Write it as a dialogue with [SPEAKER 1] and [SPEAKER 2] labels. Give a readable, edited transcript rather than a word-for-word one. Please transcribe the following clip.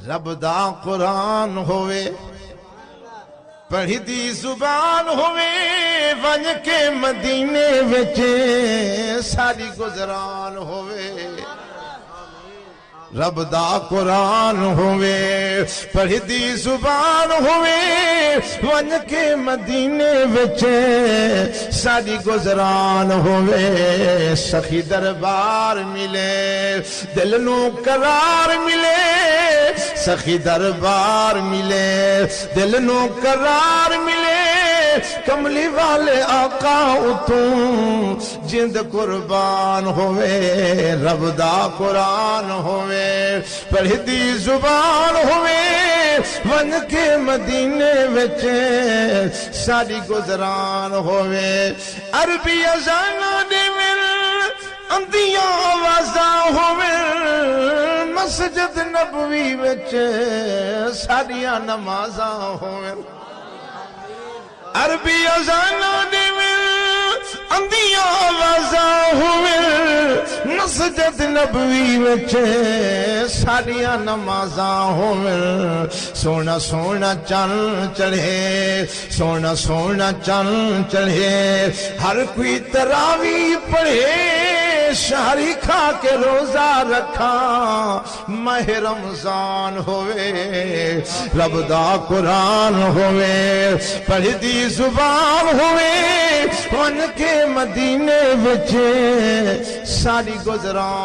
[SPEAKER 1] رب دا قرآن ہوئے پڑھی دی زبان ہوئے ون کے مدینے وچے ساری گزران ہوئے رب دا قرآن ہوئے پڑھی دی زبان ہوئے ون کے مدینے وچے ساری گزران ہوئے سخی دربار ملے دل نو قرار ملے سخی دربار ملے دل نو قرار ملے کملی والے آقا اتوں جند قربان ہوئے رب دا قرآن ہوئے پڑھی دی زبان ہوئے ون کے مدینے وچے ساری گزران ہوئے عربی ازانا دے مل اندیاں آوازاں ہوئے مسجد نبوی وچے ساریاں نمازاں ہوئے عربی ازانا دے مل اندیاں آوازاں ہوئے مسجد نبوی وچے ساریاں نمازاں ہوئے سونا سونا چن چڑھے سونا سونا چن چڑھے ہر کوئی تراوی پڑھے شہری کھا کے روزہ رکھا ماہ رمضان ہوئے رب دا قرآن ہوئے پڑھی دی زبان ہوئے ان کے مدینے وچے ساری گزران